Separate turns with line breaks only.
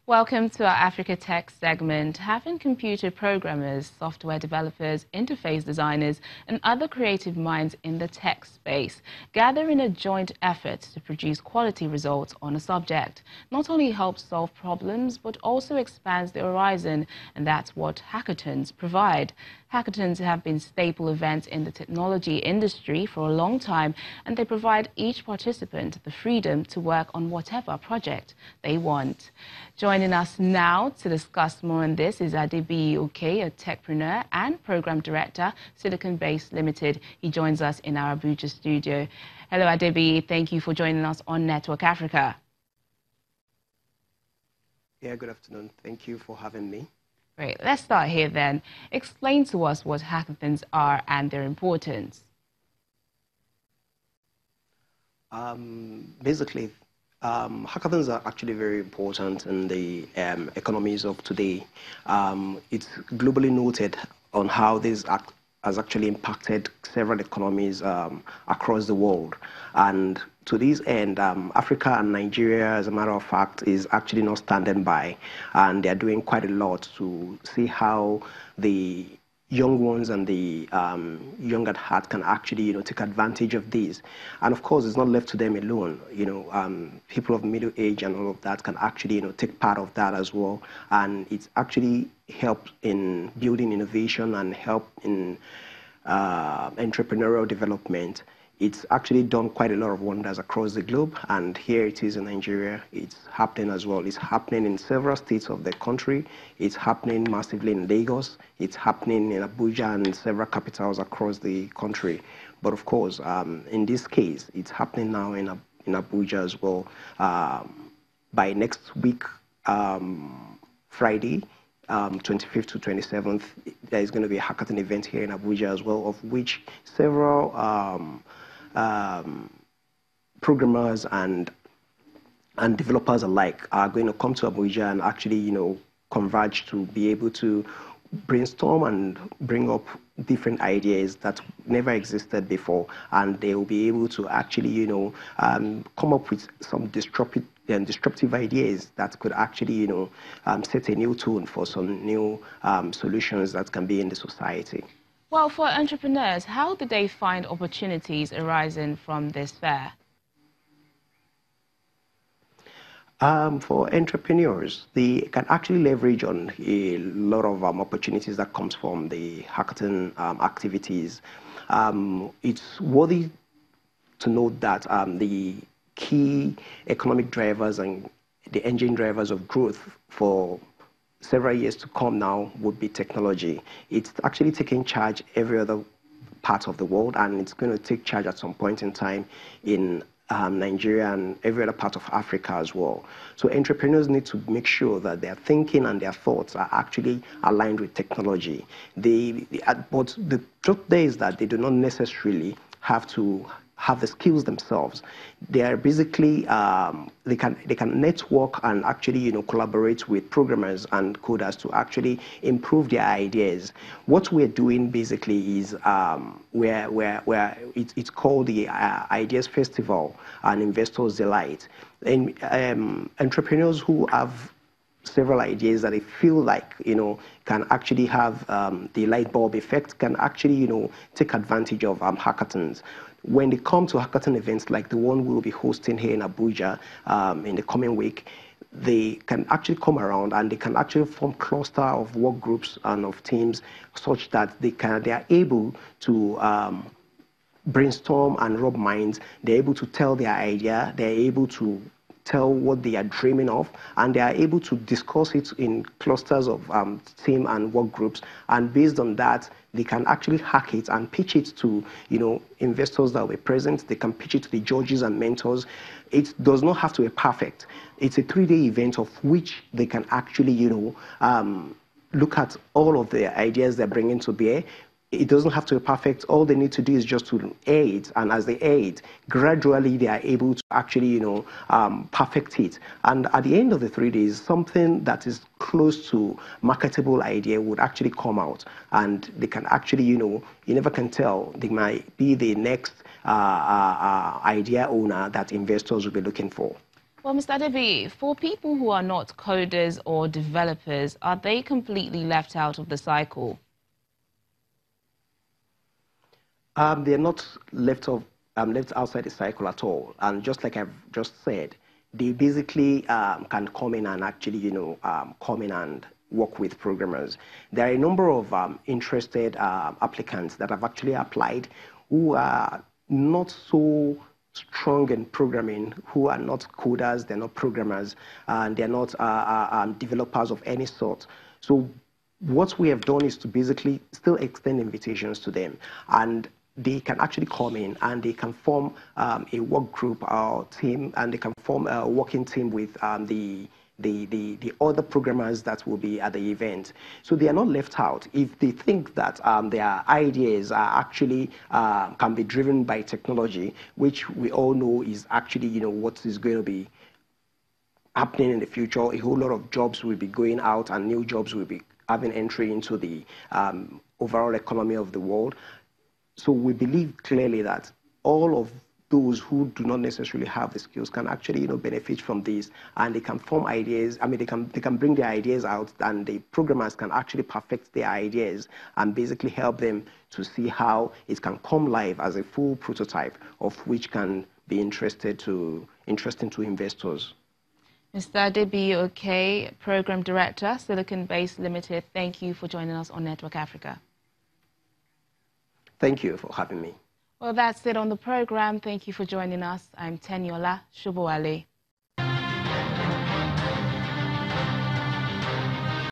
Welcome to our Africa Tech segment. Having computer programmers, software developers, interface designers, and other creative minds in the tech space gather in a joint effort to produce quality results on a subject not only helps solve problems but also expands the horizon, and that's what hackathons provide. Hackathons have been staple events in the technology industry for a long time, and they provide each participant the freedom to work on whatever project they want. Joining us now to discuss more on this is Adebi Oke, a techpreneur and program director, Silicon Base Limited. He joins us in our Abuja studio. Hello, Adebi. Thank you for joining us on Network Africa.
Yeah, good afternoon. Thank you for having me.
Great. Let's start here then. Explain to us what hackathons are and their importance.
Basically, hackathons are actually very important in the economies of today. It's globally noted on how this has actually impacted several economies across the world. And to this end, Africa and Nigeria, as a matter of fact, is actually not standing by, and they're doing quite a lot to see how the young ones and the young at heart can actually, take advantage of this. And of course, it's not left to them alone. People of middle age and all of that can actually, take part of that as well. And it's actually helped in building innovation and help in entrepreneurial development. It's actually done quite a lot of wonders across the globe, and here it is in Nigeria. It's happening as well. It's happening in several states of the country. It's happening massively in Lagos. It's happening in Abuja and several capitals across the country. But of course, in this case, it's happening now in Abuja as well. By next week, Friday, 25th to 27th, there is going to be a hackathon event here in Abuja as well, of which several programmers and developers alike are going to come to Abuja and actually, converge to be able to brainstorm and bring up different ideas that never existed before, and they will be able to actually, come up with some disruptive ideas that could actually, set a new tone for some new solutions that can be in the society.
Well, for entrepreneurs, how do they find opportunities arising from this fair?
For entrepreneurs, they can actually leverage on a lot of opportunities that comes from the hackathon activities. It's worthy to note that the key economic drivers and the engine drivers of growth for several years to come now would be technology. It's actually taking charge every other part of the world, and it's going to take charge at some point in time in Nigeria and every other part of Africa as well. So entrepreneurs need to make sure that their thinking and their thoughts are actually aligned with technology. But the truth there is that they do not necessarily have to have the skills themselves. They are basically they can network and actually collaborate with programmers and coders to actually improve their ideas. What we're doing basically is it's called the Ideas Festival and Investors Delight. And entrepreneurs who have several ideas that they feel like can actually have the light bulb effect can actually take advantage of hackathons. When they come to hackathon events like the one we'll be hosting here in Abuja in the coming week, they can actually come around and they can actually form cluster of work groups and of teams such that they are able to brainstorm and rub minds. They're able to tell their idea. They're able to tell what they are dreaming of, and they are able to discuss it in clusters of team and work groups. And based on that, they can actually hack it and pitch it to investors that were present. They can pitch it to the judges and mentors. It does not have to be perfect. It's a 3-day event of which they can actually look at all of the ideas they're bringing to bear. It doesn't have to be perfect. All they need to do is just to aid, and as they aid, gradually they are able to actually, perfect it. And at the end of the 3 days, something that is close to marketable idea would actually come out, and they can actually, you never can tell. They might be the next idea owner that investors will be looking for.
Well, Mr. Adebi, for people who are not coders or developers, are they completely left out of the cycle?
They're not left outside the cycle at all. And just like I've just said, they basically can come in and actually, come in and work with programmers. There are a number of interested applicants that have actually applied who are not so strong in programming, who are not coders, they're not programmers, and they're not developers of any sort. So what we have done is to basically still extend invitations to them, and they can actually come in and they can form a work group or team, and they can form a working team with the other programmers that will be at the event. So they are not left out. If they think that their ideas are actually can be driven by technology, which we all know is actually what is going to be happening in the future. A whole lot of jobs will be going out and new jobs will be having entry into the overall economy of the world. So we believe clearly that all of those who do not necessarily have the skills can actually, benefit from this, and they can form ideas. I mean, they can bring their ideas out, and the programmers can actually perfect their ideas and basically help them to see how it can come live as a full prototype of which can be interesting to investors.
Mr. Adebi, okay, Program Director, Silicon Base Limited, thank you for joining us on Network Africa.
Thank you for having me.
Well, that's it on the program. Thank you for joining us. I'm Teniola Shubowale.